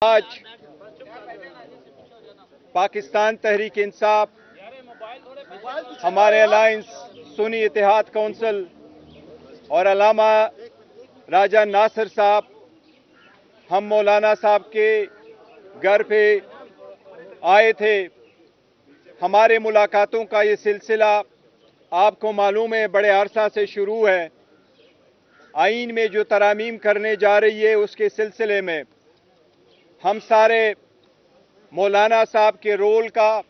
आज पाकिस्तान तहरीक इंसाफ, हमारे अलायंस सुन्नी इत्तेहाद कौंसिल और अल्लामा राजा नासिर साहब, हम मौलाना साहब के घर पे आए थे। हमारे मुलाकातों का ये सिलसिला आपको मालूम है बड़े अरसा से शुरू है। आइन में जो तरामीम करने जा रही है उसके सिलसिले में हम सारे मौलाना साहब के रोल का,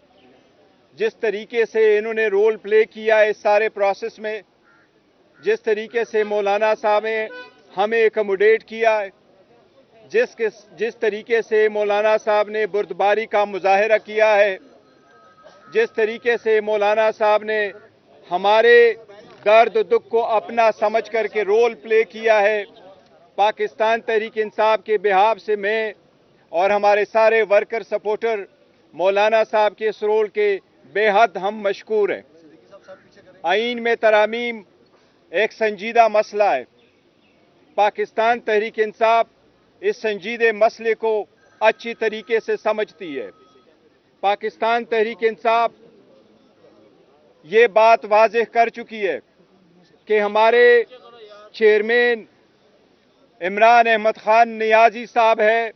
जिस तरीके से इन्होंने रोल प्ले किया है इस सारे प्रोसेस में, जिस तरीके से मौलाना साहब ने हमें एकमोडेट किया है, जिस तरीके से मौलाना साहब ने बुर्दबारी का मुजाहरा किया है, जिस तरीके से मौलाना साहब ने हमारे दर्द दुख को अपना समझ करके रोल प्ले किया है, पाकिस्तान तहरीक इंसाफ के बिहाफ से मैं और हमारे सारे वर्कर सपोर्टर मौलाना साहब के इस रोल के बेहद हम मशकूर हैं। आइन में तरामीम एक संजीदा मसला है। पाकिस्तान तहरीक इंसाफ इस संजीदे मसले को अच्छी तरीके से समझती है। पाकिस्तान तहरीक इंसाफ ये बात वाज़ेह कर चुकी है कि हमारे चेयरमैन इमरान अहमद खान नियाजी साहब है,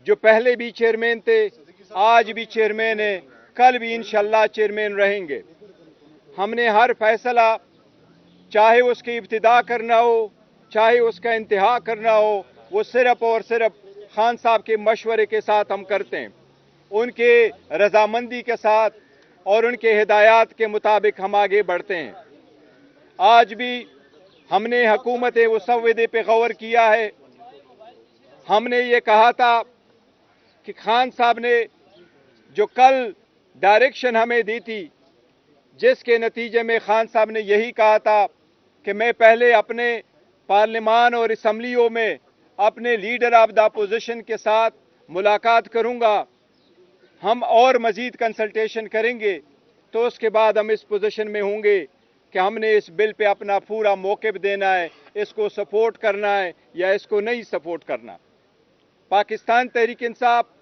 जो पहले भी चेयरमैन थे, आज भी चेयरमैन है, कल भी इंशाअल्लाह चेयरमैन रहेंगे। हमने हर फैसला, चाहे उसकी इब्तिदा करना हो, चाहे उसका इंतहा करना हो, वो सिर्फ और सिर्फ खान साहब के मशवरे के साथ हम करते हैं, उनके रजामंदी के साथ और उनके हिदायत के मुताबिक हम आगे बढ़ते हैं। आज भी हमने हुकूमत मुसव्वदे पे गौर किया है। हमने ये कहा था कि खान साहब ने जो कल डायरेक्शन हमें दी थी, जिसके नतीजे में खान साहब ने यही कहा था कि मैं पहले अपने पार्लियामान और असम्बलियों में अपने लीडर ऑफ द अपोजिशन के साथ मुलाकात करूंगा, हम और मजीद कंसल्टेशन करेंगे, तो उसके बाद हम इस पोजीशन में होंगे कि हमने इस बिल पे अपना पूरा मौक़िफ़ देना है, इसको सपोर्ट करना है या इसको नहीं सपोर्ट करना। पाकिस्तान तहरीक इंसाफ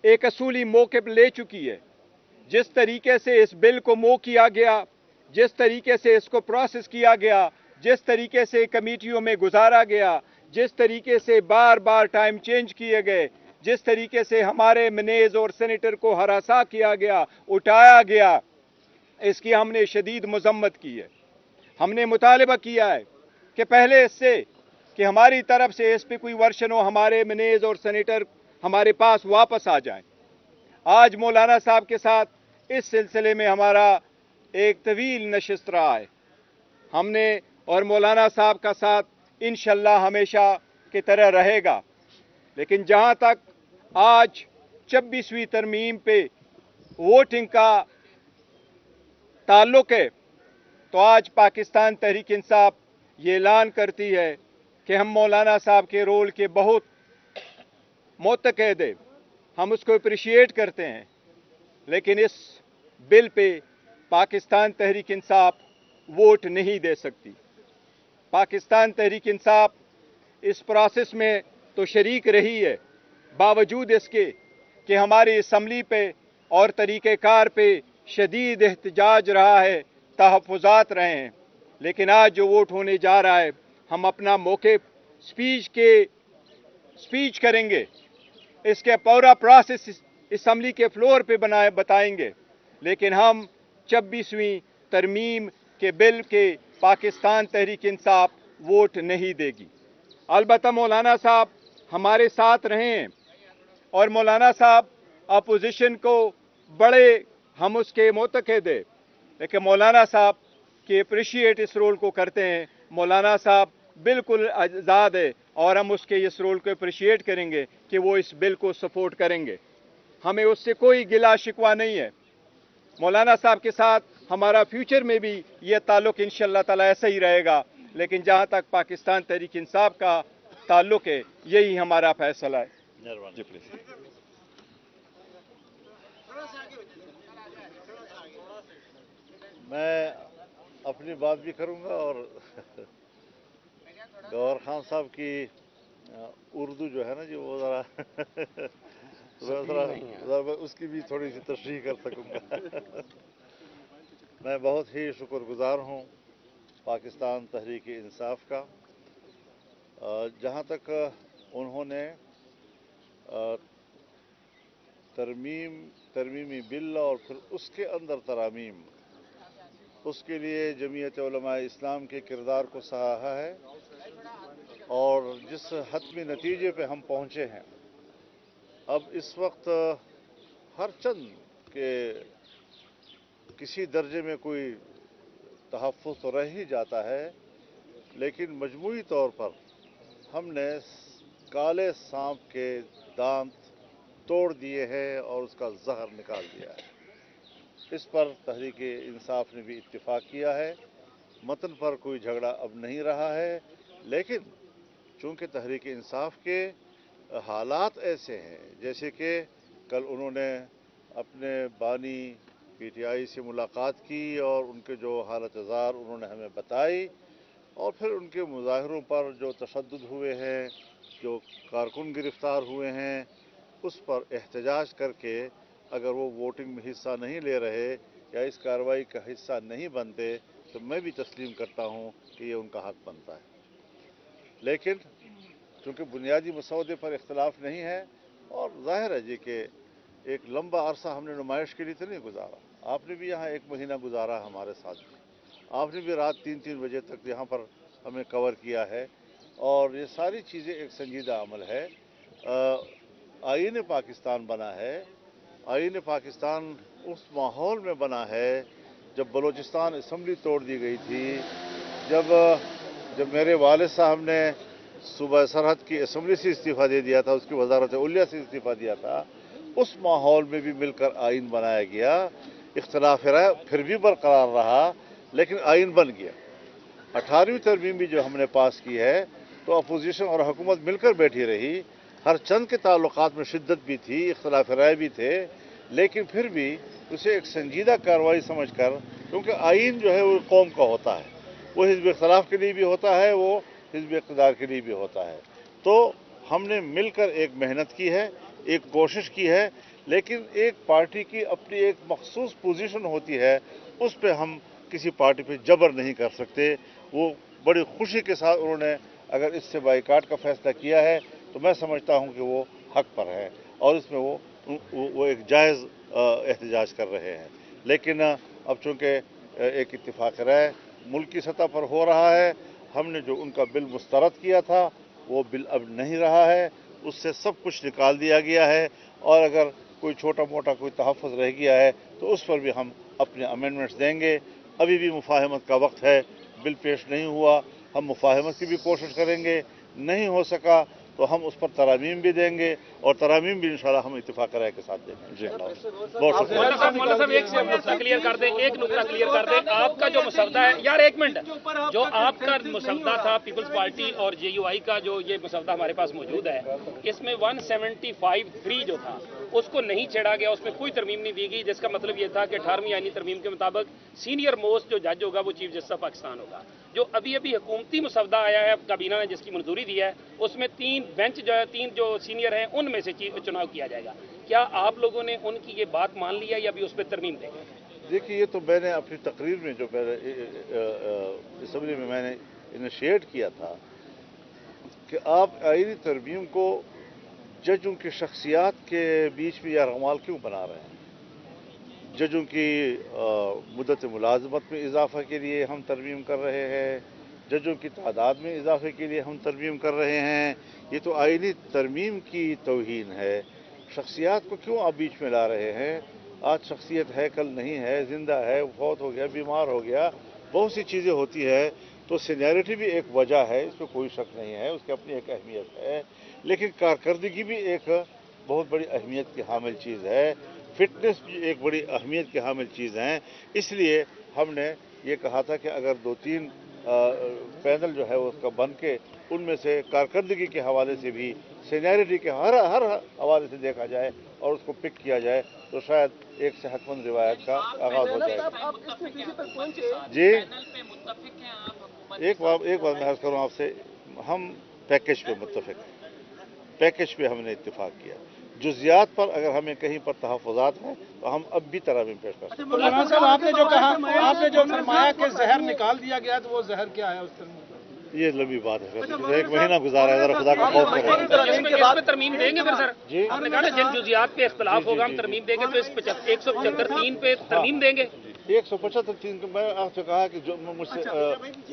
एक असूली मौक़िफ़ ले चुकी है। जिस तरीके से इस बिल को मूव किया गया, जिस तरीके से इसको प्रोसेस किया गया, जिस तरीके से कमेटियों में गुजारा गया, जिस तरीके से बार बार टाइम चेंज किए गए, जिस तरीके से हमारे मनेज और सेनेटर को हरासा किया गया, उठाया गया, इसकी हमने शदीद मजम्मत की है। हमने मुतालबा किया है कि पहले इससे कि हमारी तरफ से इस पर कोई वर्शन हो, हमारे मनेज और सेनेटर हमारे पास वापस आ जाएं। आज मौलाना साहब के साथ इस सिलसिले में हमारा एक तवील नशिस्त रहा है। हमने और मौलाना साहब का साथ इंशाअल्लाह हमेशा की तरह रहेगा। लेकिन जहां तक आज 26वीं तरमीम पे वोटिंग का ताल्लुक है, तो आज पाकिस्तान तहरीक इंसाफ ये ऐलान करती है कि हम मौलाना साहब के रोल के बहुत मुतक़द हैं, हम उसको अप्रिशिएट करते हैं। लेकिन इस bill pay Pakistan Tehreek Insaf vote नहीं दे सकती। पाकिस्तान तहरीक इंसाफ इस प्रोसेस में तो शरीक रही है, बावजूद इसके कि हमारी असम्बली पे और तरीक़ेकार पे शदीद एहतजाज रहा है, तहफ़्फ़ुज़ात रहे हैं। लेकिन आज जो वोट होने जा रहा है, हम अपना मौक़िफ़ स्पीच करेंगे, इसके पूरा प्रोसेस असम्बली के फ्लोर पे बताएंगे। लेकिन हम 26वीं तरमीम के बिल के पाकिस्तान तहरीक इंसाफ वोट नहीं देगी। अलबत्ता मौलाना साहब हमारे साथ रहे हैं और मौलाना साहब अपोजिशन को बड़े हम उसके मुतक़द हैं, लेकिन मौलाना साहब के अप्रिशिएट इस रोल को करते हैं। मौलाना साहब बिल्कुल आज़ाद है और हम उसके इस रोल को अप्रिशिएट करेंगे कि वो इस बिल को सपोर्ट करेंगे। हमें उससे कोई गिला शिकवा नहीं है। मौलाना साहब के साथ हमारा फ्यूचर में भी ये ताल्लुक़ इंशाअल्लाह ताला ऐसा ही रहेगा। लेकिन जहाँ तक पाकिस्तान तहरीक इंसाफ का ताल्लुक़ है, यही हमारा फैसला है। जी प्लीज़। मैं अपनी बात भी करूंगा और गौहर खान साहब की उर्दू जो है ना, जो वो ज़रा تو میں اس کی بھی تھوڑی سی تشریح کر سکوں گا۔ میں بہت ہی شکر گزار ہوں پاکستان تحریک انصاف کا، جہاں تک انہوں نے ترمیمی بل اور پھر اس کے اندر ترامیم، اس کے لیے جمعیت علماء اسلام کے کردار کو سراہا ہے، اور جس حتمی نتیجے پہ ہم پہنچے ہیں، اب اس وقت ہر چند کے کسی درجے میں کوئی تحفظ تو رہ ہی جاتا ہے، لیکن مجموعی طور پر ہم نے کالے سانپ کے دانت توڑ دیے ہیں اور اس کا زہر نکال دیا ہے۔ اس پر تحریک انصاف نے بھی اتفاق کیا ہے، متن پر کوئی جھگڑا اب نہیں رہا ہے، لیکن چونکہ تحریک انصاف کے حالات ایسے ہیں، جیسے کہ کل انہوں نے اپنے بانی پی ٹی آئی سے ملاقات کی اور ان کے جو حالت زار انہوں نے ہمیں بتائی، اور پھر ان کے مظاہروں پر جو تشدد ہوئے ہیں، جو کارکن گرفتار ہوئے ہیں، اس پر احتجاج کر کے اگر وہ ووٹنگ میں حصہ نہیں لے رہے یا اس کارروائی کا حصہ نہیں بنتے تو میں بھی تسلیم کرتا ہوں کہ یہ ان کا حق بنتا ہے۔ لیکن چونکہ بنیادی مسودے پر اختلاف نہیں ہے، اور ظاہر ہے جی کہ ایک لمبا عرصہ ہم نے نمائش کے لیے تو نہیں گزارا، آپ نے بھی یہاں 1 مہینہ گزارا ہمارے ساتھ بھی، آپ نے بھی رات 3 بجے تک یہاں پر ہمیں کور کیا ہے، اور یہ ساری چیزیں ایک سنجیدہ عمل ہے۔ آئین پاکستان بنا ہے، آئین پاکستان اس ماحول میں بنا ہے جب بلوچستان اسمبلی توڑ دی گئی تھی، جب میرے والد صاحب نے صوبہ سرحد کی اسمبلی سے استعفیٰ دے دیا تھا، اس کی وزارت علیہ سے استعفیٰ دیا تھا، اس ماحول میں بھی مل کر آئین بنایا گیا، اختلاف رائے پھر بھی برقرار رہا لیکن آئین بن گیا۔ 18ویں ترمیم بھی جو ہم نے پاس کی ہے تو اپوزیشن اور حکومت مل کر بیٹھی رہی، ہر چند کے تعلقات میں شدت بھی تھی، اختلاف رائے بھی تھے، لیکن پھر بھی اسے ایک سنجیدہ کارروائی سمجھ کر، کیونکہ آئین جو ہے وہ قوم کا ہوتا ہے، وہ حزب اختلاف کے لیے بھی ہوتا ہے، وہ حزب اقتدار کے لیے بھی ہوتا ہے، تو ہم نے مل کر ایک محنت کی ہے، ایک کوشش کی ہے، لیکن ایک پارٹی کی اپنی ایک مخصوص پوزیشن ہوتی ہے، اس پہ ہم کسی پارٹی پہ جبر نہیں کر سکتے۔ وہ بڑی خوشی کے ساتھ انہوں نے اگر اس سے بائیکاٹ کا فیصلہ کیا ہے تو میں سمجھتا ہوں کہ وہ حق پر ہے، اور اس میں وہ ایک جائز احتجاج کر رہے ہیں، لیکن اب چونکہ ایک اتفاق رائے ملکی سطح پر ہو رہا ہے، ہم نے جو ان کا بل مسترد کیا تھا وہ بل اب نہیں رہا ہے، اس سے سب کچھ نکال دیا گیا ہے، اور اگر کوئی چھوٹا موٹا کوئی تحفظ رہ گیا ہے تو اس پر بھی ہم اپنے امینڈمنٹس دیں گے۔ ابھی بھی مفاہمت کا وقت ہے، بل پیش نہیں ہوا، ہم مفاہمت کی بھی کوشش کریں گے، نہیں ہو سکا تو ہم اس پر ترامیم بھی دیں گے، اور ترامیم بھی انشاءاللہ ہم اتفاق رائے کے ساتھ دیں گے۔ جی بہت شکریہ۔ مولانا صاحب ایک نقطہ کلیئر کر دیں، ایک نقطہ کلیئر کر دیں، آپ کا جو مسودہ ہے، یار ایک منٹ، جو آپ کا مسودہ تھا پیپلز پارٹی اور جے یو آئی کا جو یہ مسودہ ہمارے پاس موجود ہے، اس میں 175(3) جو تھا اس کو نہیں چھیڑا گیا، اس میں کوئی ترمیم نہیں دی گئی، جس کا مطلب یہ تھا کہ 18ویں آئینی ترمیم کے مطابق سینئر موسٹ جو جج ہوگا وہ چیف جسٹس آف پاکستان ہوگا۔ جو ابھی حکومتی مسودہ آیا ہے کابینہ نے جس کی منظوری دی ہے، اس میں 3 بینچ جو ہے، 3 جو سینئر ہیں ان میں سے چناؤ کیا جائے گا۔ کیا آپ لوگوں نے ان کی یہ بات مان لی ہے یا بھی اس پہ ترمیم دیں گے؟ دیکھیے، یہ تو میں نے اپنی تقریر میں جو اسمبلی میں میں نے انیشیٹ کیا تھا کہ آپ آئینی ترمیم کو ججوں کی شخصیات کے بیچ میں یرغمال کیوں بنا رہے ہیں؟ ججوں کی مدت ملازمت میں اضافہ کے لیے ہم ترمیم کر رہے ہیں، ججوں کی تعداد میں اضافے کے لیے ہم ترمیم کر رہے ہیں، یہ تو آئینی ترمیم کی توہین ہے۔ شخصیات کو کیوں آپ بیچ میں لا رہے ہیں؟ آج شخصیت ہے، کل نہیں ہے، زندہ ہے، فوت ہو گیا، بیمار ہو گیا، بہت سی چیزیں ہوتی ہے، تو سینیرٹی بھی ایک وجہ ہے، اس پہ کوئی شک نہیں ہے، اس کی اپنی ایک اہمیت ہے، لیکن کارکردگی بھی ایک بہت بڑی اہمیت کی حامل چیز ہے، فٹنس بھی ایک بڑی اہمیت کی حامل چیز ہیں۔ اس لیے ہم نے یہ کہا تھا کہ اگر 2-3 پینل جو ہے اس کا بن کے ان میں سے کارکردگی کے حوالے سے بھی سینیرٹی کے ہر حوالے سے دیکھا جائے اور اس کو پک کیا جائے تو شاید ایک صحت مند روایت کا آغاز ہو جائے گا۔ جی ایک بات میں عرض کروں آپ سے، ہم پیکج پہ متفق ہیں، پیکج پہ ہم نے اتفاق کیا، जुजियात पर अगर हमें कहीं पर तहफ़्फ़ुज़ात हैं तो हम अब भी तरामीम पेश कर सकते हैं। मौलाना साहब, आपने जो कहा, आपने जो फरमाया कि जहर निकाल दिया गया, तो वो जहर क्या है उस तरमीम? ये लंबी बात है सर, एक महीना गुजारा है, जरा खुदा का खौफ करें। इसमें तरमीम देंगे फिर सर? जी, आपने कहा ना जिन जुजियात पे इख्तलाफ होगा हम तरमीम देंगे, तो इस 175(3) पे तरमीम देंगे। 175(3) मैं आपसे कहा कि जो मुझसे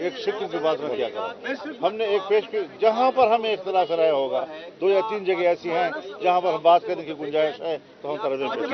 एक शिक्ल की बात में क्या करूं, हमने एक पेश की जहां पर हमें इख्तिलाफ राय होगा, 2 या 3 जगह ऐसी हैं जहां पर हम बात करने की गुंजाइश है, तो हम तरमीम